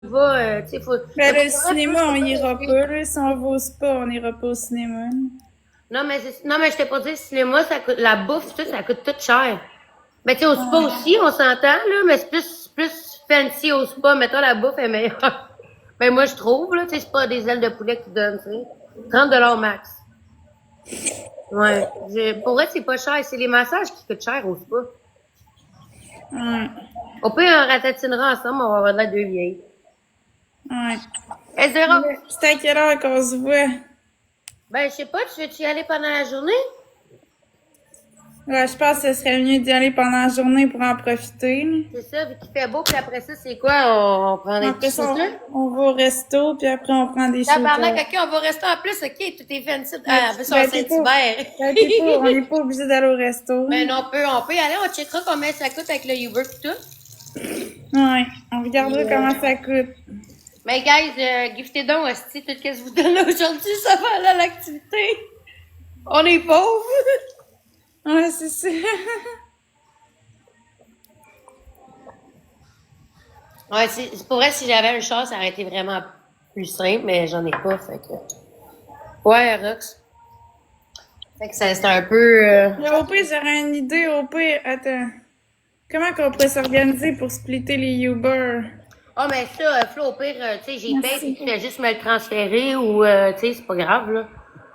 va, tu sais, faut... Ben, Mais le pour vrai, cinéma, on ira pas, là. Si on va au spa, on ira pas au cinéma. non, mais je t'ai pas dit, le cinéma, ça coûte, la bouffe, tout, ça coûte tout cher. Ben, tu sais, au spa aussi, on s'entend, là, mais c'est plus fancy au spa. Mettons, la bouffe est meilleure. Ben, moi, je trouve, là, tu sais, c'est pas des ailes de poulet qui donnent, tu sais. 30 max. Ouais. Pour vrai, c'est pas cher. C'est les massages qui coûtent cher au spa. Ouais, On peut en ratatinera ensemble, on va avoir de la deux vieilles. ouais. Elle dira, C'est à quelle heure qu'on se voit? ben, je sais pas, tu veux-tu y aller pendant la journée? Ouais, je pense que ce serait mieux d'y aller pendant la journée pour en profiter, là. C'est ça, vu qu'il fait beau, puis après ça, c'est quoi? On prend des Après petits ça, shooters? on va au resto, puis après, on prend des Tabarnak, shooters. ok, on va rester en plus, ok, tout est fancy. Ben, Ah, ben, c'est en Saint-Hubert. on n'est pas obligé d'aller au resto, Ben, là. non, on peut y aller, on checkera combien ça coûte avec le Uber et tout. Ouais, on regardera Puis, comment ça coûte. mais guys, giftez donc, hostie, tout ce que je vous donne aujourd'hui, ça va aller à l'activité. On est pauvres. Ouais, c'est ça. Ouais, pour vrai, si j'avais un char, ça aurait été vraiment plus simple, mais j'en ai pas, fait que... Ouais, Rox. Fait que ça, c'était un peu... Mais au pire, j'aurais une idée. Au pire, attends. Comment qu'on pourrait s'organiser pour splitter les Uber? Ah, mais ça, Flo, au pire, tu sais, j'y paye, puis Merci. tu fais juste me le transférer, ou, tu sais, c'est pas grave, là.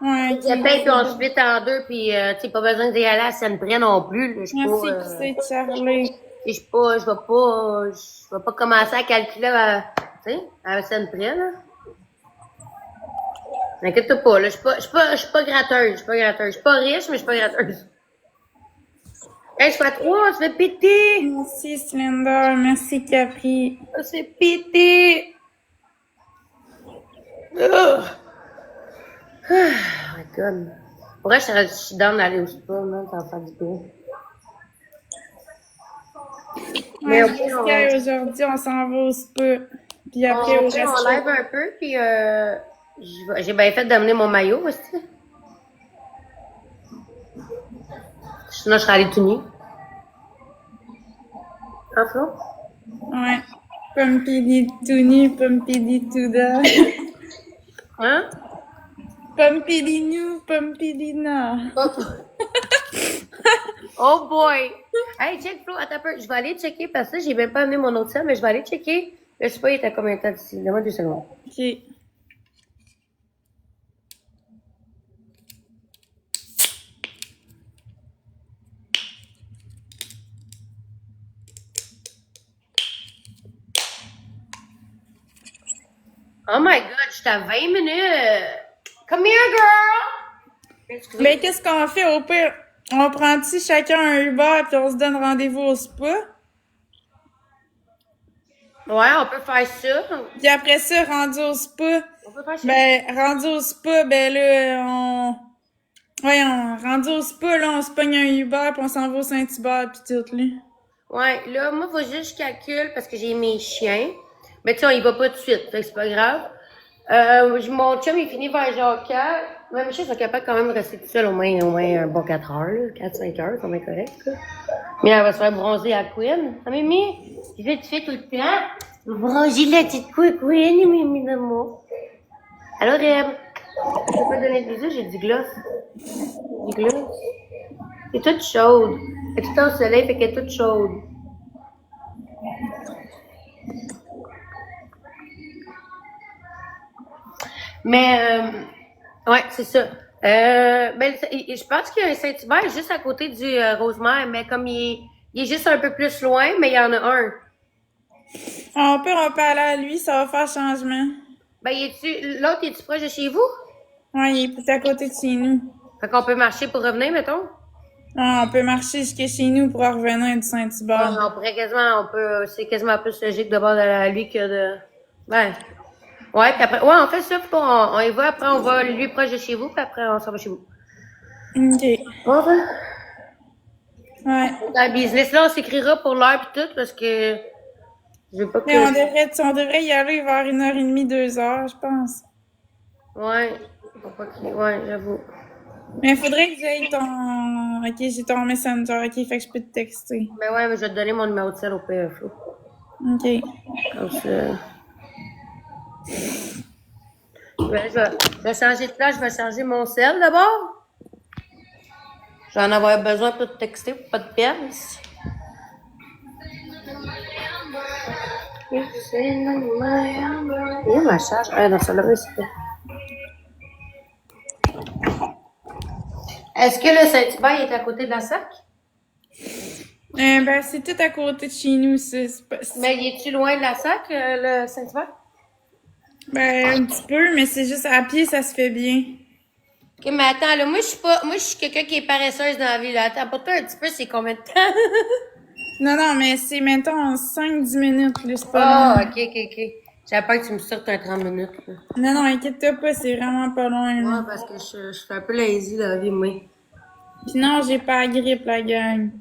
Ouais, Tu ok. sais, je paye, puis C'est on bon. split en deux, puis, tu sais, pas besoin d'y aller à Sainte-Prix non plus, là. Je suis pas... Merci, qui c'est, Charlie? je suis pas... Je vais pas commencer à calculer, tu sais, à Sainte-Prix, là. T'inquiète pas, là, je suis pas gratteuse, je suis pas gratteuse. Je suis pas riche, mais je suis pas gratteuse. Hey, je fais trois, ça fait péter! Merci, Slender. Merci, Capri. Ça se fait péter! Oh my god. Pour vrai, je suis down d'aller au spa, man, ça va faire du bien. Mais Ouais, au je vais pire, Sky aujourd'hui, on s'en va au spa. Puis après, au on resto. lève un peu, puis j'ai bien fait d'amener mon maillot aussi. Sinon, je serais allée tout nu. En Flo? Ouais. Pompidi tout nu, pompidi tout da. Hein? Pompidi nu, pompidi na. Oh, oh boy! Hey, check Flo, attends un peu. Je vais aller checker parce que j'ai même pas amené mon autre sel, mais je vais aller checker. Je sais pas, il est à combien de temps d'ici. Donne-moi 2 secondes. Ok. Oh my god, j'étais à 20 minutes! Come here, girl! Mais Excusez. qu'est-ce qu'on fait au pire? On prend-tu chacun un Uber puis on se donne rendez-vous au spa? Ouais, on peut faire ça. Puis après ça, rendu au spa, On peut faire ça. rendu au spa, ben là, rendu au spa, là, on se pogne un Uber puis on s'en va au Saint-Hubert puis tout, là. Ouais, là, moi, faut juste que je calcule parce que j'ai mes chiens. Mais tu sais, on y va pas tout de suite, fait que c'est pas grave. Mon chum, il finit vers genre 4. Même chose, sont capables quand même de rester tout seul au moins un bon 4 heures, là. 4-5 heures, c'est bien correct, ça. Mais elle va se faire bronzer à Queen. Ah, Mimi, tu fais tout le temps? Bronzer la petite Queen, Mimi d'amour. Alors, je peux pas donner de bisous, j'ai du gloss. Du gloss. Elle est toute chaude. Elle est tout le temps au soleil, fait qu'elle est toute chaude. Mais, ouais, c'est ça. Je pense qu'il y a un Saint-Hubert juste à côté du Rosemère, mais comme il est juste un peu plus loin, mais il y en a un. On peut aller à lui, ça va faire changement. Ben, l'autre, est-tu proche de chez vous? Ouais, il est plus à côté de chez nous. Fait qu'on peut marcher pour revenir, mettons? Ah, on peut marcher jusqu'à chez nous pour revenir du Ouais, Saint-Hubert. c'est quasiment plus logique de bord d'aller à lui que de, ben, ouais, puis après, ouais, on fait ça, puis on y va, après on va lui proche de chez vous, puis après on s'en va chez vous. Ok. Ouais. Ouais. Dans le business, là, on s'écrira pour l'heure pis tout, parce que je veux pas Mais que... on devrait y aller vers 1h30, 2h, je pense. Ouais, faut pas que... Ouais, j'avoue. Mais il faudrait que j'aille ton... Ok, j'ai ton Messenger, ok, fait que je peux te texter. Ben ouais, mais je vais te donner mon numéro de sel au PFO. Ok. Comme ça. Ben, je vais changer de place, je vais changer mon sel d'abord. Je vais en avoir besoin pour te texter, pour pas de pièces. Et ma charge? Ah, dans celle-là, c'était. Est-ce que le Saint-Hubert est à côté de la SAC? Ben, c'est tout à côté de chez nous, Mais il est-tu loin de la SAC, le Saint-Hubert? Ben, un petit peu, mais c'est juste à pied, ça se fait bien. Ok, mais attends, là, moi, je suis quelqu'un qui est paresseuse dans la vie, là. Attends, pour toi, un petit peu, c'est combien de temps? Non, mais c'est, mettons, 5-10 minutes, là, c'est pas Ah, long. ok. J'avais peur que tu me sortes un 30 minutes, là. Non, inquiète-toi pas, c'est vraiment pas loin, là. Ouais, parce que je suis un peu lazy dans la vie, moi. Pis non, j'ai pas la grippe, la gang.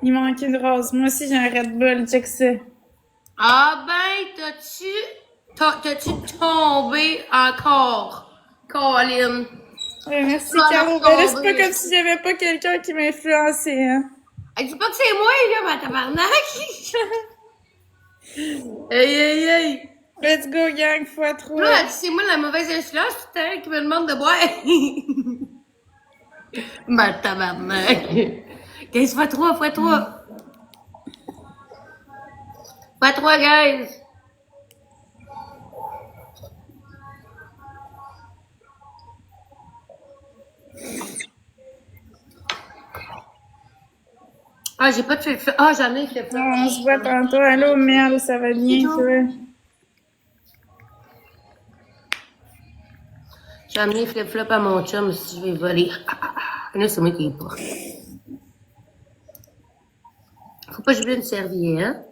Il manque une rose. Moi aussi, j'ai un Red Bull, check ça. Ah ben, t'as-tu tombé encore? Colin. Ouais, merci, Tu vas Caro. me Ben là, c'est pas tomber. comme si j'avais pas quelqu'un qui m'influençait, hein. Dis pas que c'est moi, là, ma tabarnak! Hey! Let's go, gang, fois 3. Là, c'est moi la mauvaise influence, c'est elle qui me demande de boire. Ma tabarnak! 15 fois 3, fois 3. Fois 3, guys! Ah, j'ai pas de flip-flop. Ah, j'en ai flip-flop. On se voit tantôt. Allô, Mel, ça va bien, toi? J'ai amené flip-flop à mon chum si je vais voler. Là, c'est moi qui est pas. Faut pas que j'oublie une serviette.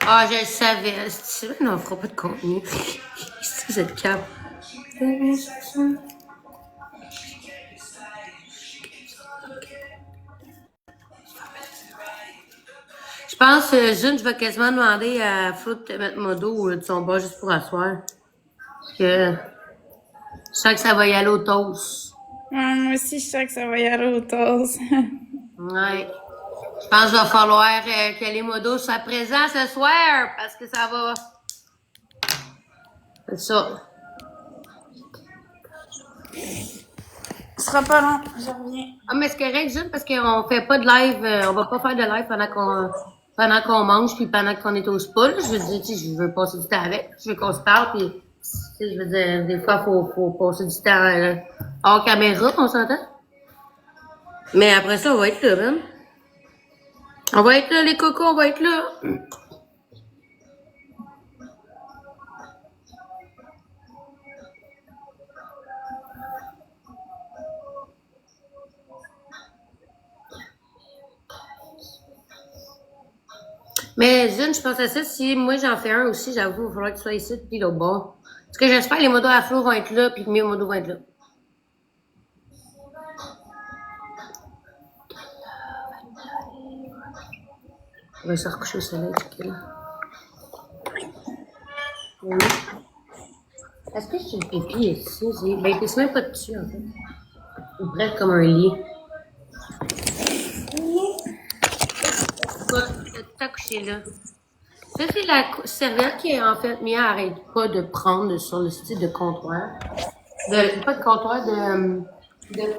Ah, je le savais. C'est vrai, non, on fera pas de contenu. C'est que cette cap. Je pense, June, je vais quasiment demander à Flo de te mettre modo de son bas juste pour asseoir. Parce que je sens que ça va y aller au toast. Ouais, moi aussi, je sens que ça va y aller au toast. Ouais. Je pense qu'il va falloir que les modos soient présents ce soir parce que ça va. C'est ça. Ce sera pas long, je reviens. Ah, mais c'est correct, June, parce qu'on fait pas de live, on va pas faire de live pendant qu'on mange puis pendant qu'on est au spa, là. Je veux dire, tu sais, je veux passer du temps avec. Je veux qu'on se parle puis, tu sais, je veux dire, des fois, faut passer du temps hors caméra, on s'entend? Mais après ça, on va être là, même. On va être là, les cocos, on va être là. Mais June, je pense à ça, si moi j'en fais un aussi, j'avoue, il va falloir que tu sois ici puis l'autre bord. Parce que j'espère que les modos à Flo vont être là puis que mes modos vont être là. On va se recoucher au soleil, checker là. Oui. Est-ce que j'ai le pipi ici? Ben, il pisse même pas dessus, en fait. Il prête comme un lit. Écoute, t'as couché là. Ça, c'est la serviette qui, en fait, Mia arrête pas de prendre sur le style de comptoir. Pas de comptoir,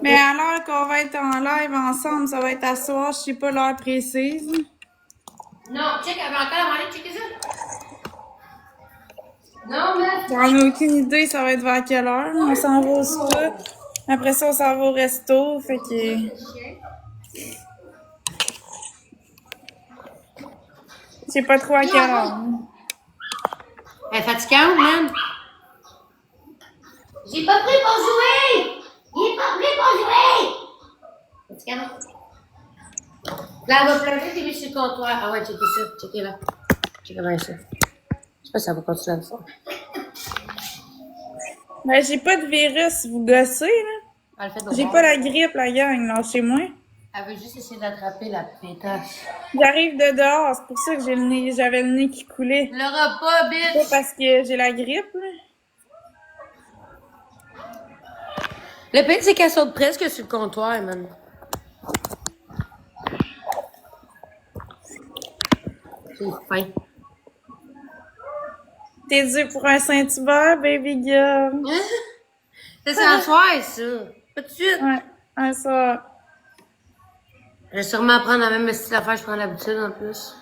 Mais alors qu'on va être en live ensemble, ça va être à soir, je sais pas l'heure précise. Non, check, elle va encore demander de checker ça. Non, mais. J'en ai aucune idée, ça va être vers quelle heure. On s'en va au spa. Après ça, on s'en va au resto, fait que... Je sais pas trop à quelle heure. Elle est fatigante, man. J'ai pas pris pour jouer! J'ai pas pris pour jouer! Fatigante. Là, elle va pleurer, j'ai mis sur le comptoir. Ah ouais, checkez ça, checkez là. Checkez bien ça. Je sais pas si ça va continuer à le faire. Ben, j'ai pas de virus, vous gossez, là. Elle le fait de J'ai bord. pas la grippe, la gang, là, chez moi. Elle veut juste essayer d'attraper la pétasse. J'arrive de dehors, c'est pour ça que j'avais le nez qui coulait. Le repas, Pas bitch! parce que j'ai la grippe, là. Le pire, c'est qu'elle saute presque sur le comptoir, man. C'est fin. T'es dû pour un Saint-Hubert, baby girl. C'est un soir, ça. Pas de suite. Ouais, un soir. Je vais sûrement prendre la même style d'affaires, je prends l'habitude en plus.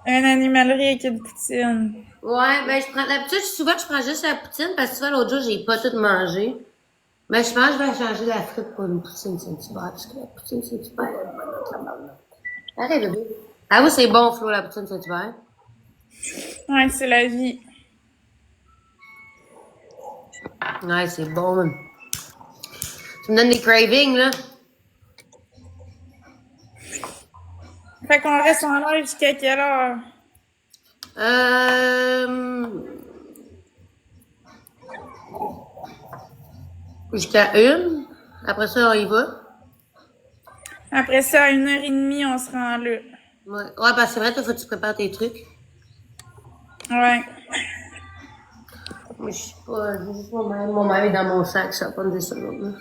Un animalerie avec une poutine. Ouais, ben je prends l'habitude, souvent je prends juste la poutine parce que souvent l'autre jour j'ai pas tout mangé. Mais je pense que je vais changer la frite pour une poutine Saint-Hubert parce que la poutine Saint-Hubert elle est bonne avec la marde. Arrête bébé. Ah oui, c'est bon Flo la poutine Saint-Hubert. Ouais, c'est la vie. Ouais, c'est bon même. Tu me donnes des cravings là. Fait qu'on reste en live jusqu'à quelle heure? Jusqu'à 1. Après ça, on y va. Après ça, à 1h30, on se rend là. Ouais, parce que c'est vrai, toi, faut que tu prépares tes trucs. Ouais. Mais je sais pas, j'ai juste mon même est dans mon sac, ça va pas me décevoir.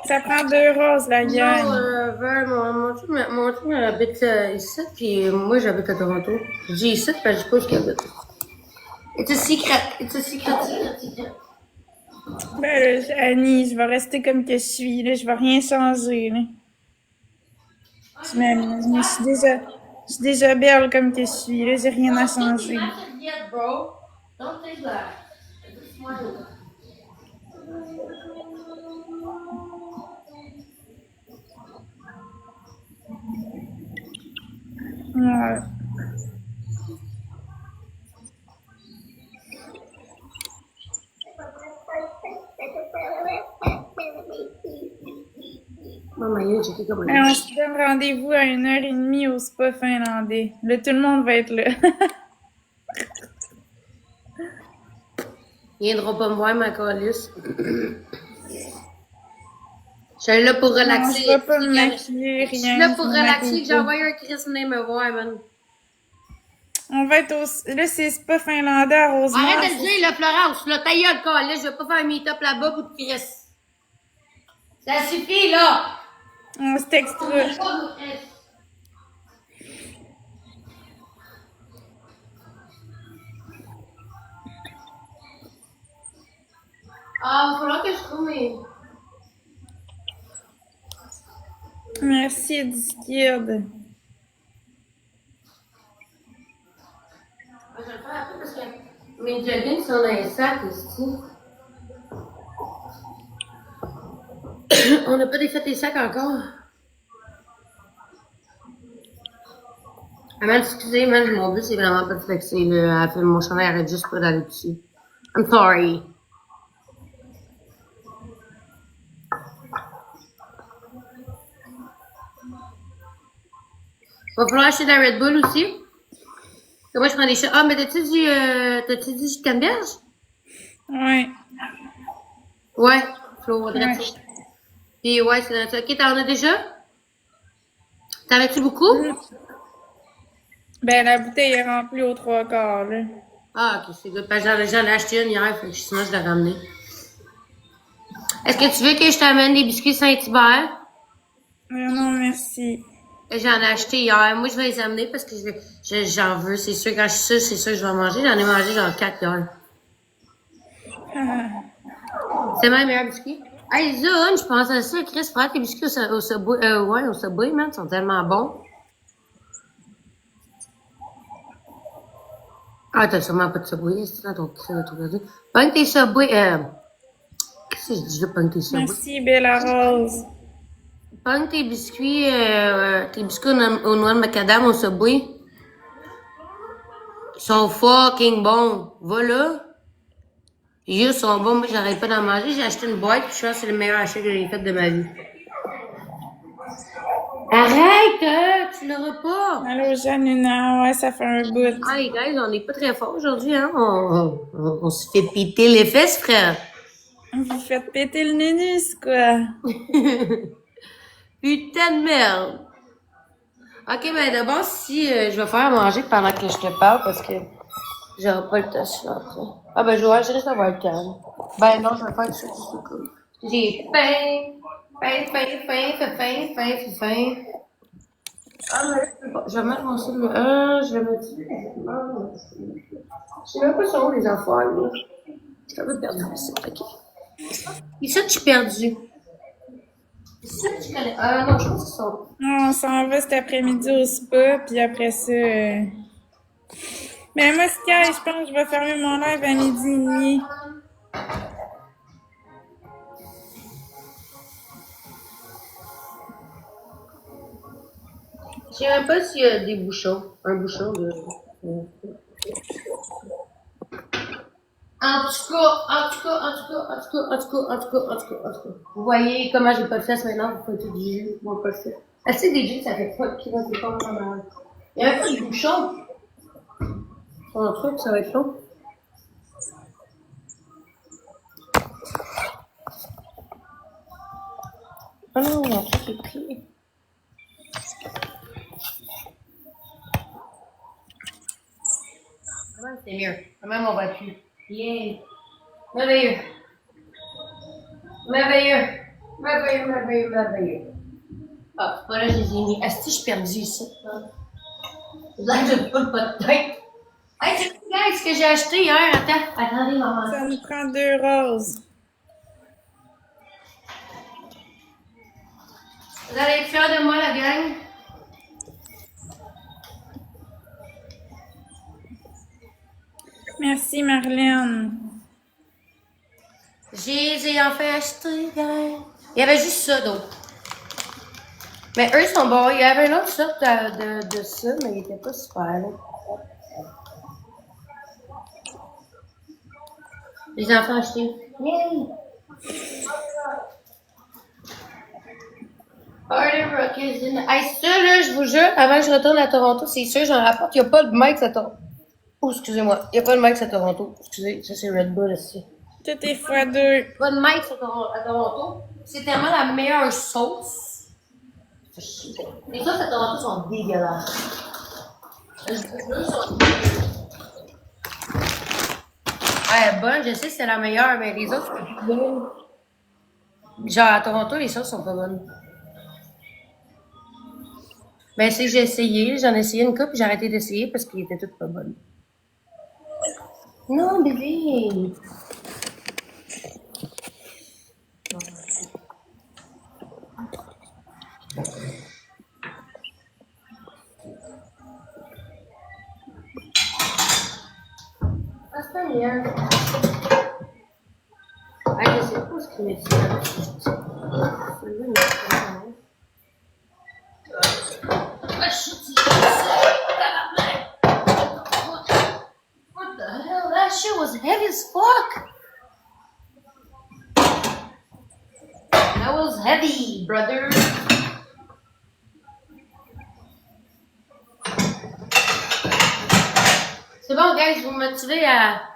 Ça prend 2 roses, la gang. Non, vers mon chum habite ici, puis moi j'habite à Toronto. Je dis ici, parce que je sais pas où il habite. It's a secret, it's a secret. Ben là, Annie, je vais rester comme que je suis, là. Je vais rien changer, là. Je suis déjà belle comme que je suis, là. J'ai rien à changer. Bro. Don't think that. Ouais. Maman, j'ai comme Ben, on se donne rendez-vous à 1h30 au spa finlandais. Là, tout le monde va être là. Il viendra pas me voir, ma calice. Je suis là pour Non, relaxer. je vais pas me maquiller, Je suis rien. là pour je me relaxer, maquille que j'ai pas. envoyé un Chris venir me voir, man. On va être au... Là, c'est spa finlandais à Rosemont. Arrête de le dire, là, Florence. Là, ta gueule, calice. Je vais pas faire un meet-up là-bas pour de Chris. Ça suffit, là. On se textera. Ah, il va falloir que je trouve mes... Merci, Discord. Je vais le faire après parce que mes joggings sont dans les sacs ici. On n'a pas défait les sacs encore. Ah, man, excusez, man, mon but c'est vraiment pas de flexer, là. Mon chandail arrête juste pas d'aller dessus. I'm sorry. Va falloir acheter de la Red Bull aussi. Et moi, je prends des shots. Ah, mais t'as-tu du jus de canneberge? Ouais. Ouais. Flo, on dirait Ouais. ça. Puis, ouais, c'est dans ça. Ok, t'en as déjà? T'en as-tu beaucoup? Ben, la bouteille est remplie aux 3/4, là. Ah, ok, c'est good. Parce que j'en ai acheté une hier, fait que sinon, je l'ai ramené. Est-ce que tu veux que je t'amène des biscuits Saint-Hubert? Non, merci. J'en ai acheté hier. Moi, je vais les amener parce que j'en veux. C'est sûr, quand je suis sûre, c'est sûr que je vais en manger. J'en ai mangé genre 4 hier. Ah. C'est mes meilleurs biscuits. Hey, Zone, je pense à ça. Chris, prends tes biscuits au Subway. Ouais, au Subway, man. Ils sont tellement bons. Ah, t'as sûrement pas de Subway. C'est dans ton cri de tout perdu. Pogne tes Subway. Qu'est-ce que je dis là? Pogne tes Subway. Merci, Bella Rose. Pogne tes biscuits aux noix de macadam au Subway. Ils sont fucking bons. Va là. Ils sont bons. Moi, j'arrête pas d'en manger. J'ai acheté une boîte. Puis je pense que c'est le meilleur achat que j'ai fait de ma vie. Arrête! Tu l'auras pas! Allô, Janina. Ouais, ça fait un bout. Hey, guys, on n'est pas très fort aujourd'hui, hein? On se fait péter les fesses, frère. Vous faites péter le nénus, quoi. Putain de merde. Ok, ben d'abord, si je vais faire à manger pendant que je te parle, parce que J'aurai pas le temps sinon après. Ah ben, je risque d'avoir le temps. Ben non, je vais faire ça, c'est cool. J'ai faim, faim. Ah, mais là, je vais mettre mon cellulaire. Je vais mettre. Je sais même pas sur où les affaires, là. Je suis un peu perdu ici, ok. Ici, je suis perdu. Ici, tu connais. Ah non, je pense que c'est ça. Non, on s'en va cet après-midi au spa, puis après ça... Ben moi, Sky, je pense que je vais fermer mon live à 12h30. Je sais même pas s'il y a des bouchons. Un bouchon de. En tout cas. Vous voyez comment j'ai pas de fesses maintenant, vous faites tout du jus, moi pas de fesses. Ah, tu sais, des jus, ça fait pas de kilos, c'est pas vraiment mal. Il y a même pas de bouchon. Un truc, ça va être long. Ah non, il y a un truc qui est pris. Quand même, c'est mieux. Quand même, on va plus. Yeah. Merveilleux. Ah, c'est pas là, je les ai mis. Asti, je suis perdue ici. Là, j'ai pas de tête. Hey, c'est quoi ce que j'ai acheté hier? Attendez, maman. Ça nous prend 2 roses. Vous allez être fiers de moi, la gang? Merci, Marlène. J'ai enfin acheté, gang. Il y avait juste ça, donc. Mais eux sont bons. Il y avait une autre sorte de ça, mais il était pas super, là. Les enfants achetés. Yay! Party Rock is in. Hey, ça, là, je vous jure, avant que je retourne à Toronto, c'est sûr, j'en rapporte. Il n'y a pas de Mike's à Toronto. Oh, excusez-moi. Il n'y a pas de Mike's à Toronto. Excusez, ça, c'est Red Bull ici. Tout est x2. Pas de Mike's à Toronto. C'est tellement la meilleure sauce. Les sauces à Toronto sont dégueulasses. Elle est bonne, je sais que c'est la meilleure, mais les autres sont plus bonnes. Genre, à Toronto, les sauces sont pas bonnes. Ben, c'est que j'ai essayé. J'en ai essayé une coupe, puis j'ai arrêté d'essayer parce qu'ils étaient toutes pas bonnes. Non, bébé! Ah, c'est pas mieux. Ah, je sais pas ce qu'il met ici. Ah, shit, what the hell? That shit was heavy as fuck! That was heavy, brother. C'est bon, guys, vous me motivez à...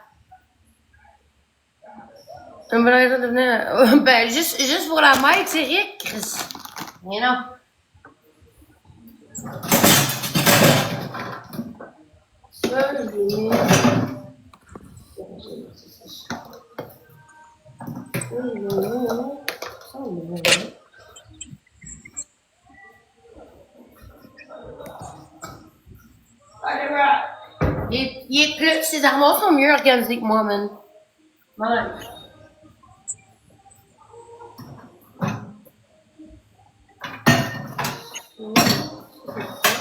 Une bonne raison de venir... Ben, juste pour la maître, c'est Rick, Chris. Mais non. Ça, je l'ai mis... Ses armoires sont mieux organisées que moi, man. Ouais.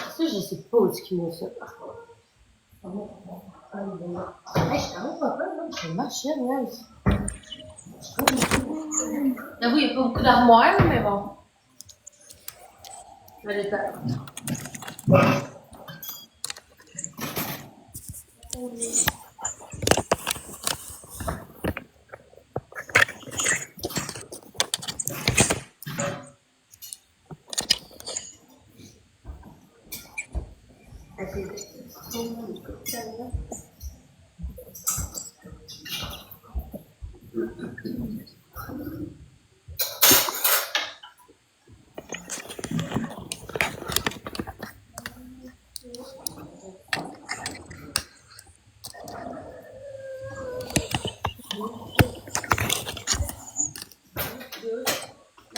Ça, je sais pas où est-ce qu'il met ça, par contre. Hey, je t'avoue pas peur, là. Je suis une machine, là. J'avoue, il n'y a pas beaucoup d'armoires, mais bon. Je vais les faire.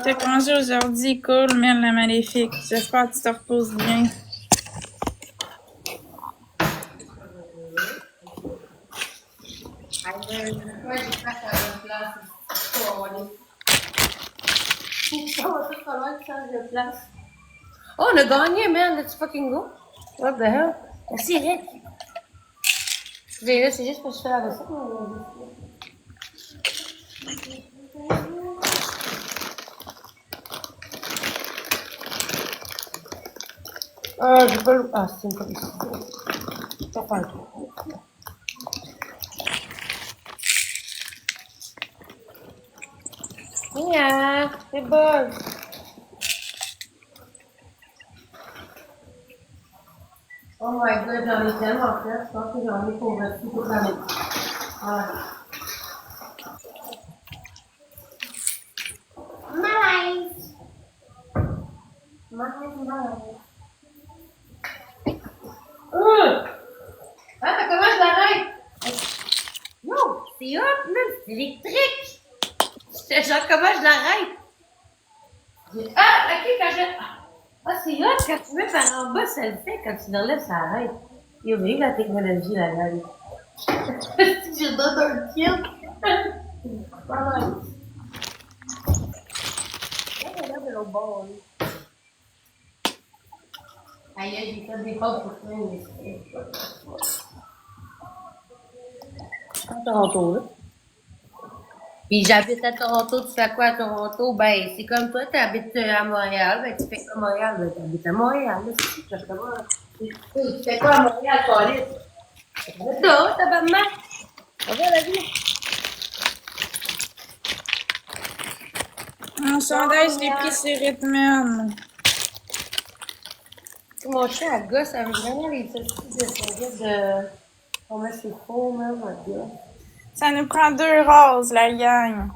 T'as congé aujourd'hui, cool, Mel la maléfique. J'espère que tu te reposes bien. Ouais, j'ai pas à la place. On va tout falloir que je change de place. Oh, on a gagné, man. Let's fucking go. What the hell? Merci, Rick. C'est juste pour que je fais la recette. Ah, j'ai pas le... Ah, c'est une fois ici. Pas faire le tour. Mia, c'est bon. Oh my god, j'en ai tellement fait. Je pense que j'en ai pour rester toute la nuit. Voilà. Malaise. Malaise. Ah, mais comment je l'arrête? Yo, c'est hot, man. C'est électrique. J'étais genre, comment je l'arrête? Ah, ok, quand je... Ah, c'est hot, quand tu mets par en bas, ça le fait. Quand tu l'enlèves, ça arrête. Yo, mais la technologie, la gueule. Si je donne un kill. Pas mal. Elle a de l'autre bord, là. Aïe, j'ai fait des pas pour toi, mais c'est... À Toronto, là. Puis j'habite à Toronto, tu fais quoi à Toronto? Ben, c'est comme toi, tu habites à Montréal, ben tu fais quoi à Montréal? Ben, tu habites à Montréal, là, c'est tout, justement. Tu fais quoi à Montréal, Paris? C'est ça, tabarnak! On va la vie. Mon chandail, je l'ai pris chez Ritman. Mon chien, à gosse, elle veut vraiment les saucisses de serviettes de... Comment c'est faux, même, mon gars. Ça nous prend 2 roses, la gang.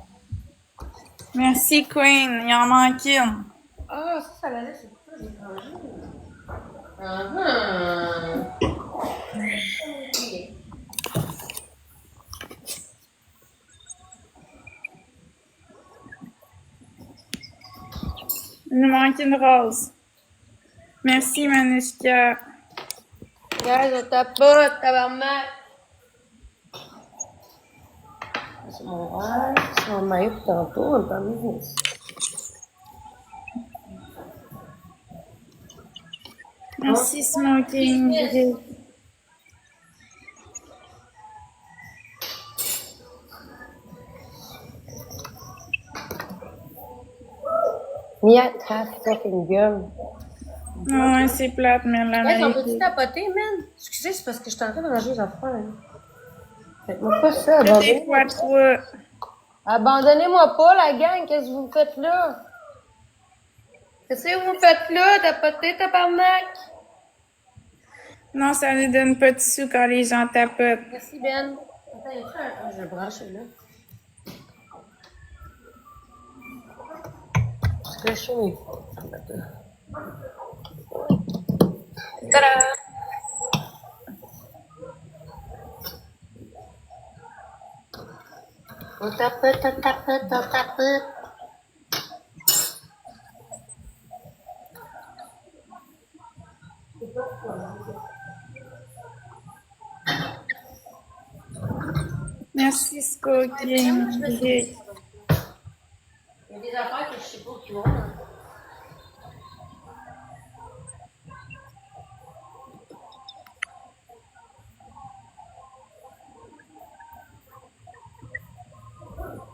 Merci, Queen. Il en manque une. Ah, ça la laisse, c'est pas j'ai changé. Ah, Il nous manque une rose. Merci, Manushka. regarde, je tapote, tabarnak. C'est mon rêve, c'est mon maillot pour tantôt, on peut en ici. Merci, Smoking. Mia, ta fucking gueule. Ouais, c'est plate, mais la Hey, on peut-tu maléfique. tapoter, man? Excusez, c'est parce que je suis en train de manger les affaires, là. Faites-moi pas ça, T'as des abandonnez-moi. fois 3. Abandonnez-moi pas, la gang, qu'est-ce que vous faites là? Qu'est-ce que vous faites là, tapoter, tabarnak? Non, ça ne donne pas de sous quand les gens tapotent. Merci, Ben. Attends, y a un... Je vais brancher là. Parce que je suis mes Tada! On tapote, on tapote, on tapote. Merci, Smoking. Il y a des affaires que je sais pas qui vont. Hein.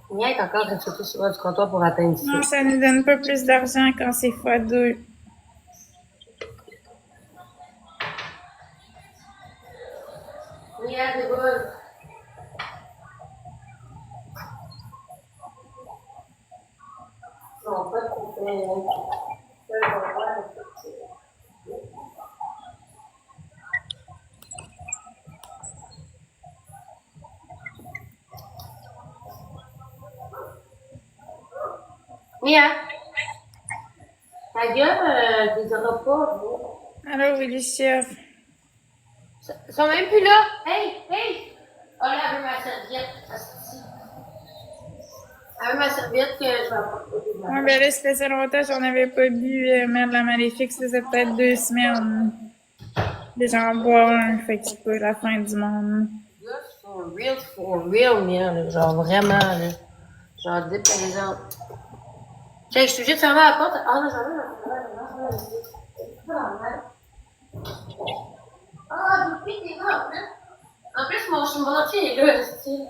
Il y a encore quelque chose sur du comptoir pour atteindre ça. Non, ça ne donne pas plus d'argent quand c'est x2. Il y a des boules. Non, pas trop Mia, ta gueule, tu les auras pas. Alors, oui, les chefs. Ils sont même plus là. Hey, hey! Oh là, elle veut ma serviette. Elle Avec ma serviette que je vais apporter. Ouais, ben là, ça faisait longtemps que j'en avais pas bu, merde, la maléfique, ça faisait peut-être 2 semaines. Là, j'en bois un, fait que c'est pas la fin du monde. For real, Mia, là. Genre vraiment, là. Genre déplaisant. Tiens, je suis obligée de fermer la porte. Ah, non, j'en ai Ah, depuis, t'es là, hein? En plus, mon chimpanzé est là, c'est.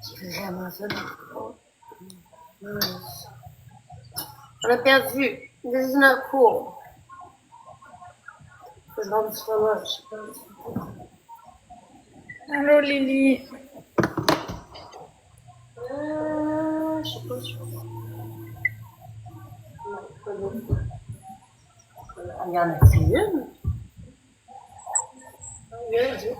C'est vraiment ça. On a perdu. This is not cool. Faut que je rentre du fromage. Allô, Lily. Je sais pas si il y en a une. Il y en a deux.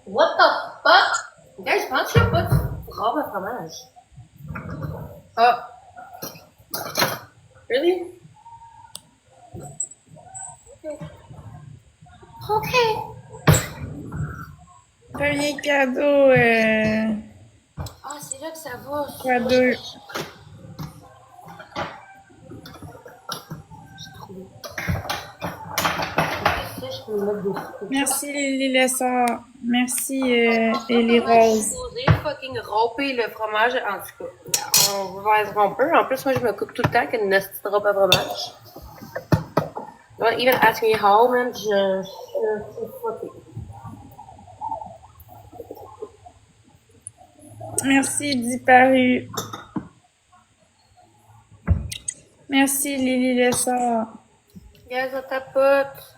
What the fuck? Gars, je pense qu'il n'y a pas de robe à fromage. Ah. Really? Ok. Premier cadeau, Ah, c'est là que ça va. cadeau. Merci Lily Lessard. Merci Ellie Je Rose. suis supposée fucking romper le fromage. En tout cas, on va se romper. En plus, moi, je me coupe tout le temps qu'une petite robe à fromage. Don't even ask me how, man. Je suis fucking. Merci Disparu. Merci Lily Lessard. Gaz, on tapote.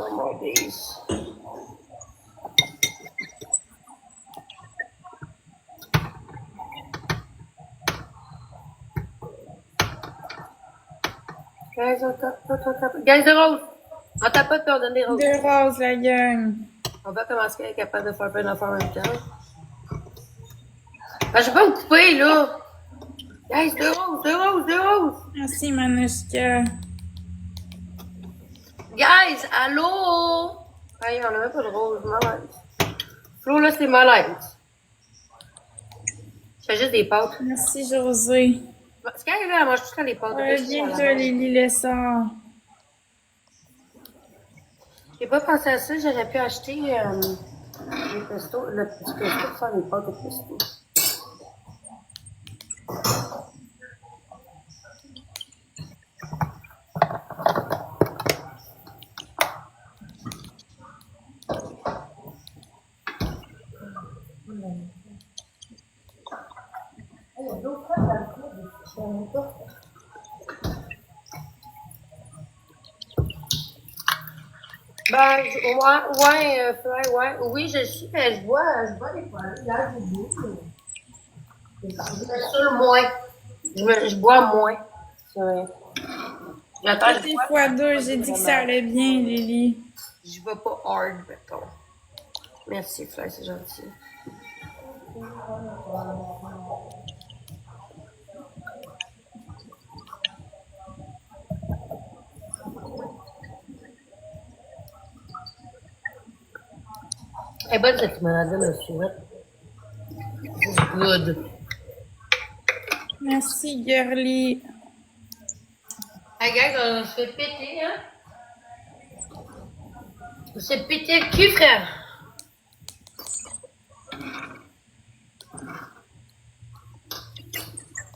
Oh my days. Gaz, on tapote. Gaz de rose. On tapote puis on donne des roses. 2 roses, la gang. On va commencer à être capable de faire plein d'affaires en même temps. Ben, je vais pas me couper, là. Guys, 2 roses, 2 roses, 2 roses. Merci Manushka. Guys, allô? Hey, on a même pas de rose, malade. Flo, là, c'est malade. Je fais juste des pâtes. Merci José. C'est quand elle mange tout les pâtes. Bien toi Lily Lessard. J'ai pas pensé à ça, j'aurais pu acheter le pesto, le petit pesto pour faire des pâtes au pesto. Ben, ouais, oui, je suis, mais je bois des fois. Là, j'ai bu. Je suis moins. Je bois moins. J'attends, Des fois 2, j'ai dit que ça allait bien Lily. Je vais pas hard, mettons. Merci, Fly, c'est gentil. Elle est bonne cette limonade, monsieur. C'est good. Merci Girly. Hey guys, on se fait péter, hein? On se fait péter le cul, frère.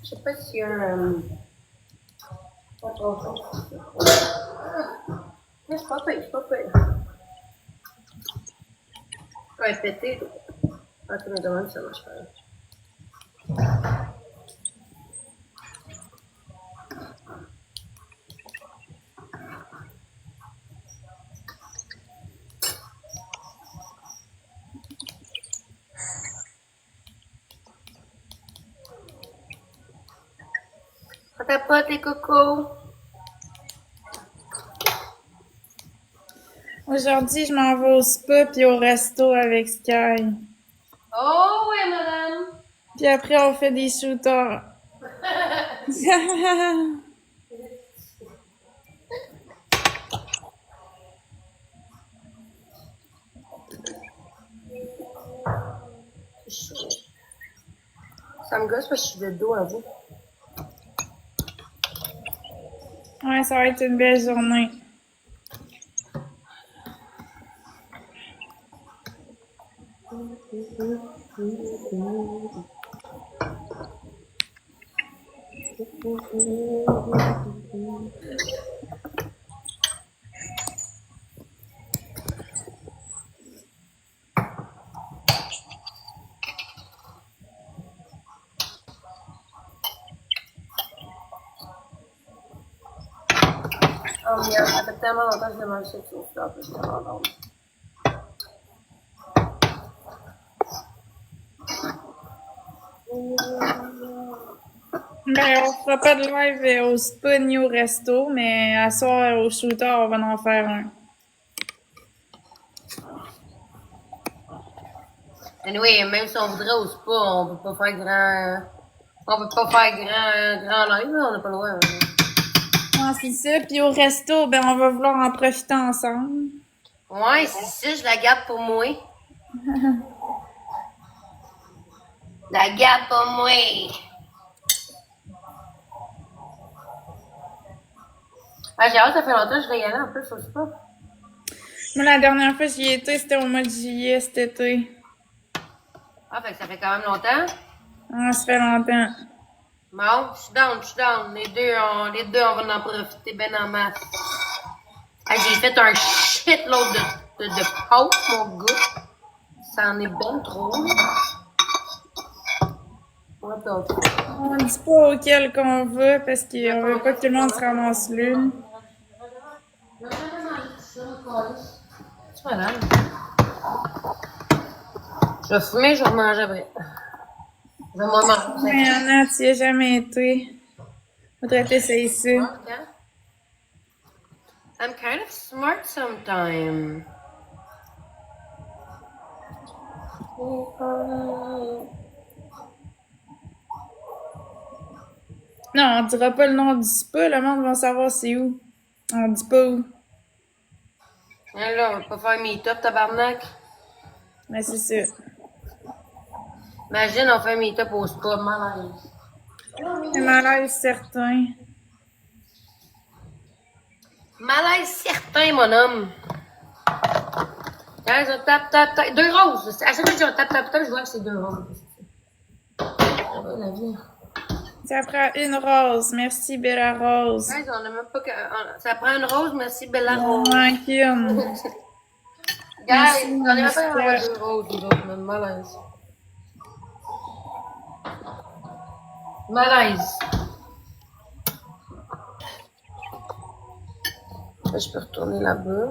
Je sais pas s'il y a un... C'est pas pire, c'est pas pire. Ouais, péter. Ah, tu me demandes, ça marche pas. Prends ta pote, les cocos. Aujourd'hui, je m'en vais au spa puis au resto avec Sky. Oh, oui, madame. Puis après, on fait des shooters. Ça me gosse parce que je suis de dos à vous. Ouais, ça va être une belle journée. Oh merde, ça fait tellement longtemps que je mange cette sauce-là, je suis tellement endormie. Ben, on fera pas de live au spa ni au resto, mais à soir au shooter, on va en faire un. Anyway, même si on voudrait au spa, on peut pas faire grand... On peut pas faire grand live, là, on n'a pas le droit. Hein. Ouais, c'est ça. Puis au resto, ben, on va vouloir en profiter ensemble. Ouais, c'est ça, je la garde pour moi. La garde pour moi. Ah, j'ai hâte, ça fait longtemps que je vais y aller en plus, je sais pas. Moi, la dernière fois que j'y étais, c'était au mois de juillet cet été. Ah, fait que ça fait quand même longtemps. Ah, ça fait longtemps. Bon, je suis down. Les deux, on va en profiter ben en masse. Ah, j'ai fait un shitload de potes, mon gars. Ça en est ben trop. What the fuck? On dit pas auquel qu'on va parce qu'on veut pas que tout le monde se ramasse l'une. C'est malade. Je vais fumer, je vais manger après. Je vais m'en manger. Mais Anna, tu y as jamais été. Faudrait t'essayer ça. I'm kind of smart sometimes. Non, on dira pas le nom du spa, le monde va savoir c'est où. On dit pas où. Là, on va pas faire meet-up, tabarnak. Mais c'est ça. Imagine, on fait un meet-up au spa, malaise. C'est malaise certain. Malaise certain, mon homme. Guys, on tape. Deux roses. À chaque fois que je tape, je vois que c'est deux roses. La vie. Ça prend une rose. Merci, Bella Rose. Guys, on a même pas que. Ça prend une rose, merci, Bella Il en Rose. manque une. Guys, on est même pas Merci, à deux roses, nous autres, même malaise. Malaise. Là, je peux retourner là-bas.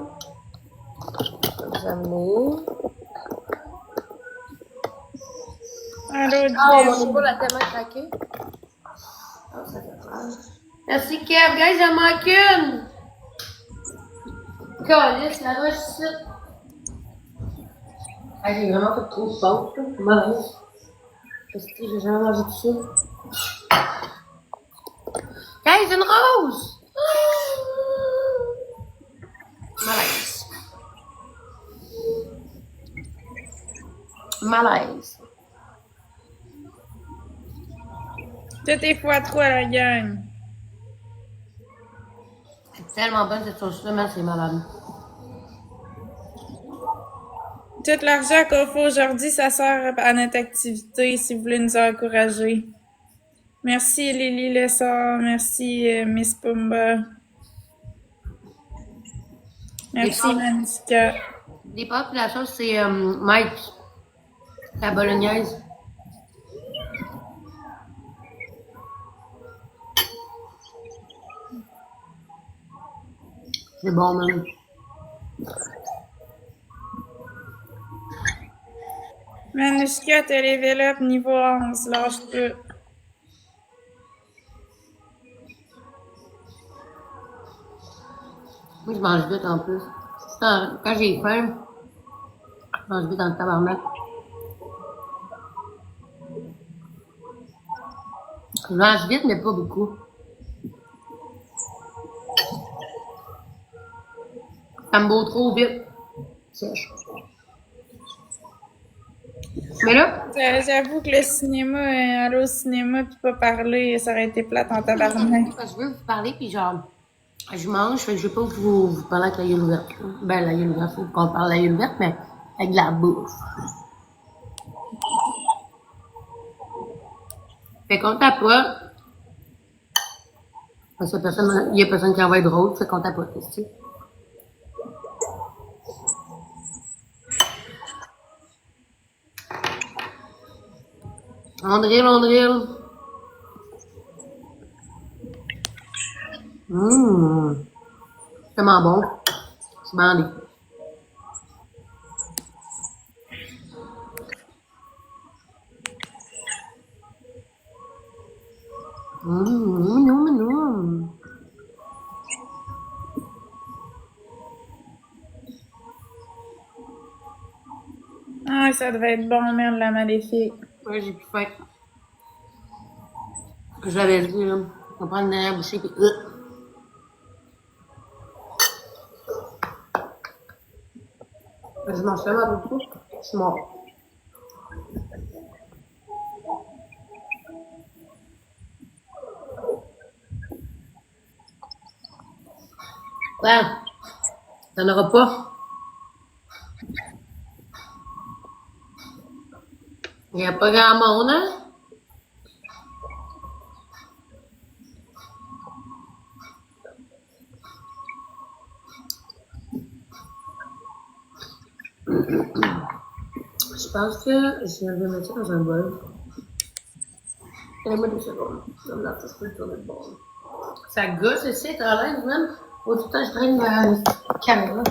Je vais vous amener. Allô, Ah, Jess. mon épaule a tellement craqué. Ah, ça fait mal. Merci, Kev. Guys, j'en manque une. Calice, la roche ici. Ah, j'ai vraiment fait trop de sauce, là. Malaise. Parce que j'ai jamais mangé tout ça. Guys, une rose! Malaise. Malaise. Tout est fois trois, la gang. C'est tellement bonne cette sauce-là, mais c'est malade. Tout l'argent qu'on fait aujourd'hui, ça sert à notre activité si vous voulez nous encourager. Merci Lily Lessard, merci Miss Pumba. Merci Manisca. Les pâtes et la sauce, c'est Mike. La bolognaise. C'est bon, même. Manisca, t'as level up niveau 11, lâche pas. Moi, je mange vite en plus. Quand j'ai faim, je mange vite dans le tabarnak. Je mange vite, mais pas beaucoup. Ça me vaut trop vite. Sèche. Mais là, J'avoue que le cinéma, aller au cinéma puis pas parler, ça aurait été plate en tabarnak. je veux vous parler, puis genre, je mange, fait que je veux pas vous parler avec la gueule ouverte. Ben, la gueule ouverte, faut qu'on parle la gueule ouverte, mais avec de la bouffe. Fait qu'on tapote. Parce que il y a personne qui envoie de drôle, fait qu'on tapote, tu sais. On drill, on drill. C'est tellement bon. C'est bandé. Mignon. Ah, ça devait être bon, merde, la maléfique. Ouais, j'ai plus faim. Je l'avais dit, là. On prend une dernière bouchée, puis... Je mange tellement beaucoup. Je suis mort. Ouais. T'en auras pas. Il n'y a pas grand monde, hein? Je pense que je vais mettre ça dans un bol. Donne-moi 2 secondes. Comme là, je peux le tourner de bord. Ça gosse ici, t'as l'air même. Au tout temps, je traîne ma caméra.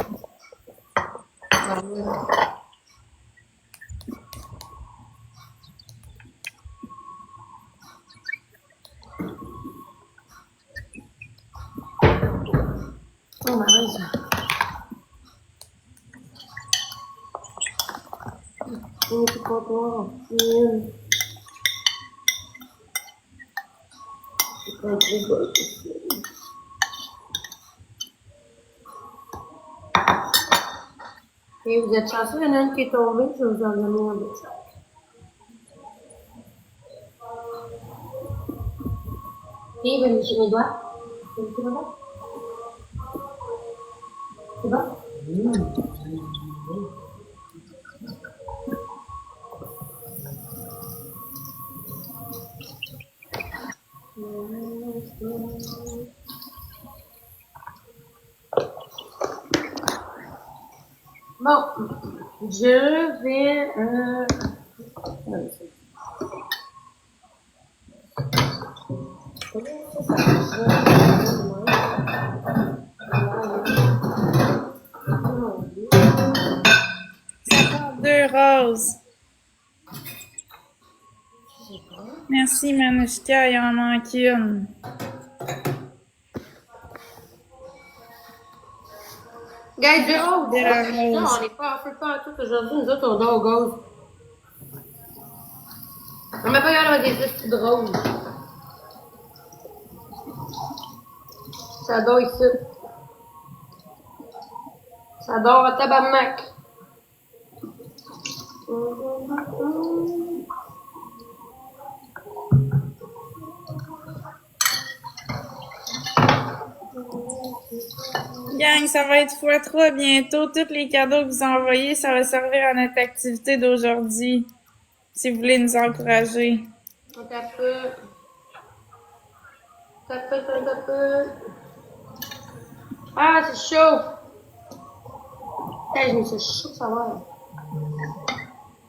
Oh, ma raison. Oh, c'est pas toi. C'est pas un gros bol. Et vous êtes chanceux, il y en a une qui est tombée, je vais vous en donner un de chaque. Et vous me mes doigts. Vous me mes doigts? C'est bon? Bon, je vais... Deux roses. Merci, Manushka, il en manque une. Guys, deux roses! Deux Non, roses. on n'est pas en feu pas tout aujourd'hui, nous autres, on dort au gaz. On met pas regarder avec des petits de roses. Ça dort ici. Ça dort à tabarnak. Gang, ça va être x3 bientôt. Tous les cadeaux que vous envoyez, ça va servir à notre activité d'aujourd'hui. Si vous voulez nous encourager. On tape. Tape. Ah, c'est chaud. Putain, je me suis chaud, ça va.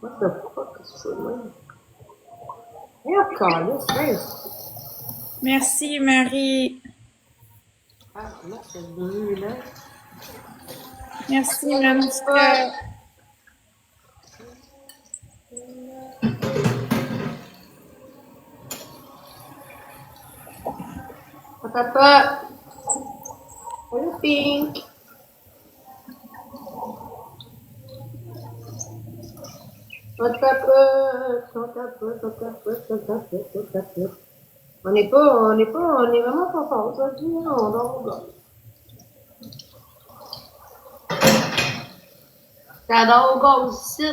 What the fuck, c'est chaud, man. Et encore, là, Merci, Marie. Ah, comment c'est bleu, là? Merci, Manushka. On tape pas. Salut, Pink. On est vraiment pas fort aujourd'hui, hein, on dort. J'adore encore aussi.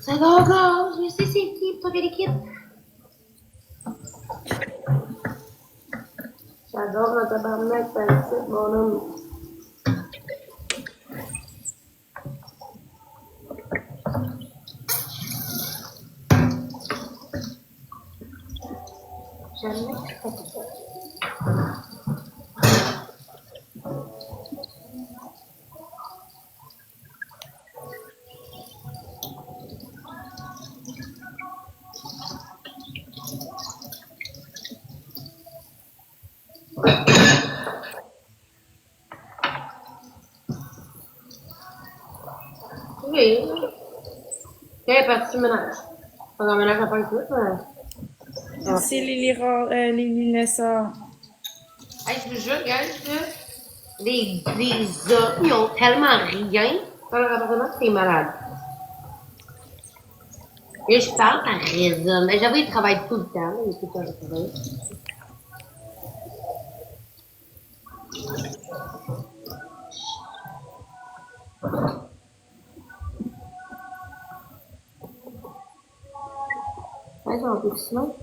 J'adore encore, je sais c'est qui, toi quelle équipe. J'adore un tabarnak, ça ici, mon homme. Jamais que je fais ça. Oui. Quelle partie du ménage? Pas un ménage à faire tout, mais... Merci Lily Lessard. Hey, je vous jure, guys, là, les hommes, ils ont tellement rien dans leur appartement que c'est malade. Et je parle, ça résonne. Mais j'avoue, ils travaillent tout le temps, là, ils sont tout le temps au travail. Ouais, c'est un peu sinon.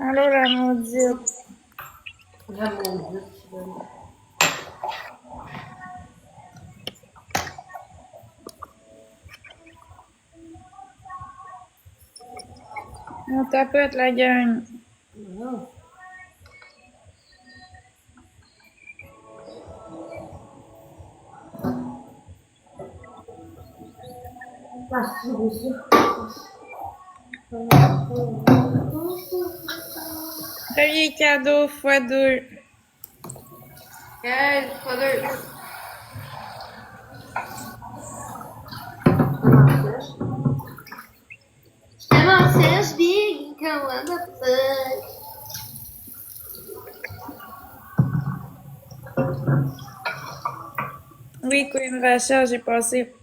Allô, la maudite. La maudite, tu veux. On tapote la gang. Non. Ah, c'est beau, ça. Premier cadeau x2. Yes, father. Tellement sèche, big, comme what the fuck. Oui, Queen Rachel, j'ai passé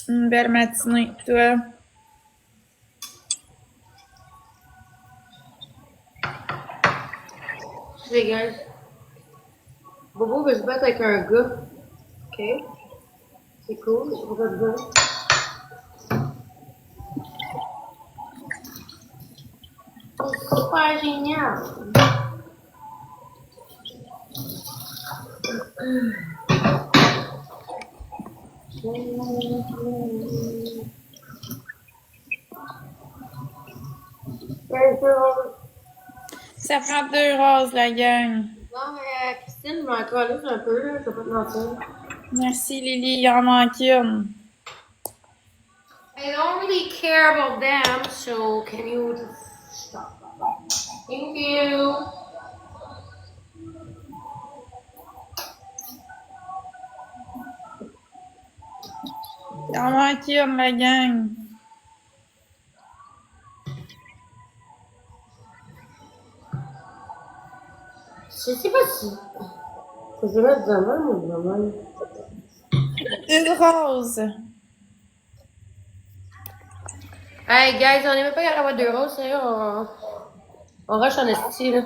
une belle matinée. Toi? Les gars. Bobo veut se battre avec un gars. Ok. C'est cool, je sais pas quoi te dire. C'est super génial. Ça prend 2 roses, la gang. Non, mais Christine, je m'en calisse un peu, là, je vais pas te mentir. Merci, Lily. Il en manque une. I don't really care about them, so can you just stop? Thank you. Il en manque une, la gang. Je sais pas si. Faut que je mette demain ou demain. Une rose. Hey guys, on est même pas capable d'avoir 2 roses, sérieux, on rush en esti, là.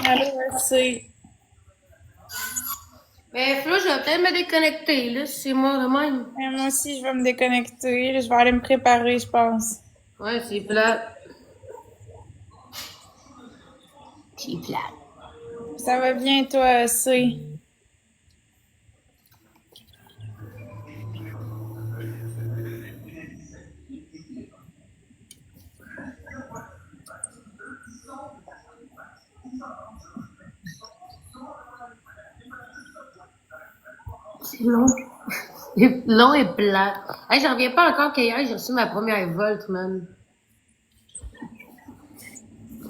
Allô, merci. Mais Flo, je vais peut-être me déconnecter, là, si c'est moi de même. Moi aussi, je vais me déconnecter. Je vais aller me préparer, je pense. Ouais, c'est plat. C'est plat. Ça va bien, toi, C? C'est long. C'est long et plat. Hey, j'en reviens pas encore qu'hier, j'ai reçu ma première Volt, man.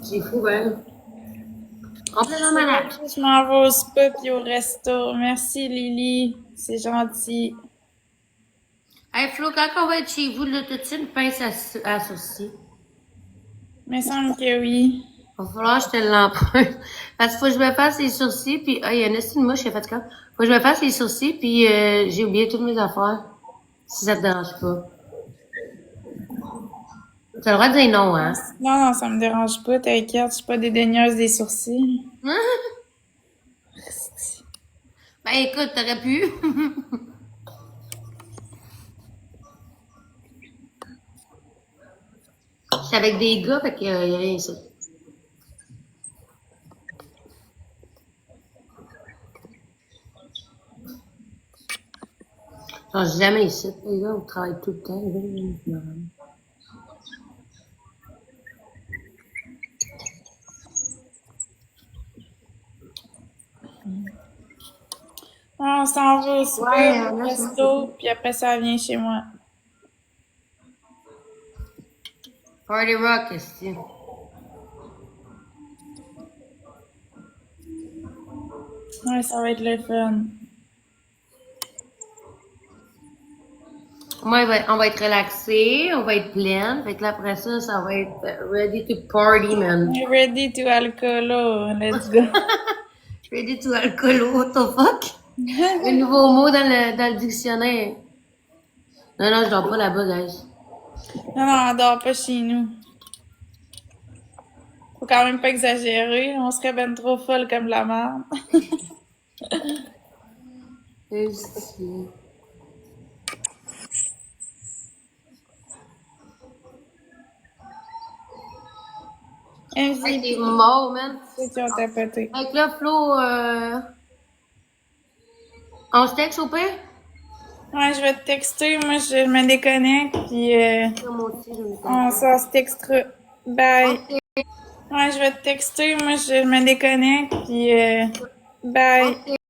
C'est fou, ben. On peut dans malade. Je m'en vais au spa puis au resto. Merci, Lily. C'est gentil. Hey, Flo, quand on va être chez vous, là, t'as-tu une pince à sourcils? Il me semble que oui. Va falloir que je te l'emprunte. Parce qu'il faut que je me fasse les sourcils, puis ah, il y en a une mouche, elle fait quoi? Faut que je me fasse les sourcils, puis j'ai oublié toutes mes affaires. Si ça te dérange pas. T'as le droit de dire non, hein? Non, non, ça me dérange pas, t'inquiète, je suis pas dédaigneuse des sourcils. Ben écoute, t'aurais pu. Je suis avec des gars, fait qu'il y a rien ça. Genre jamais ici. Les gars, on travaille tout le temps. On s'en va au spa, Ouais, au là, resto, puis après ça vient chez moi. Party Rock, est-ce que Ouais, ça va être le fun. on va être relaxé, on va être pleine. Fait que là, après ça, ça va être ready to party, man. Ready to alcoolo, let's go. Ready to alcool, what the fuck? Un nouveau mot dans le dictionnaire. Non, non, je dors pas là-bas, guys. Non, non, on dort pas chez nous. Faut quand même pas exagérer, on serait ben trop folle comme la merde. Ici. Hey, t'es mort, man. C'est qui ont tapoté. Fait que là, Flo, on se texte au pire? Ouais, je vais te texter, moi je me déconnecte, puis Moi aussi, je me on se textera. Bye. Ok. Ouais, je vais te texter, moi je me déconnecte, puis bye. Ok.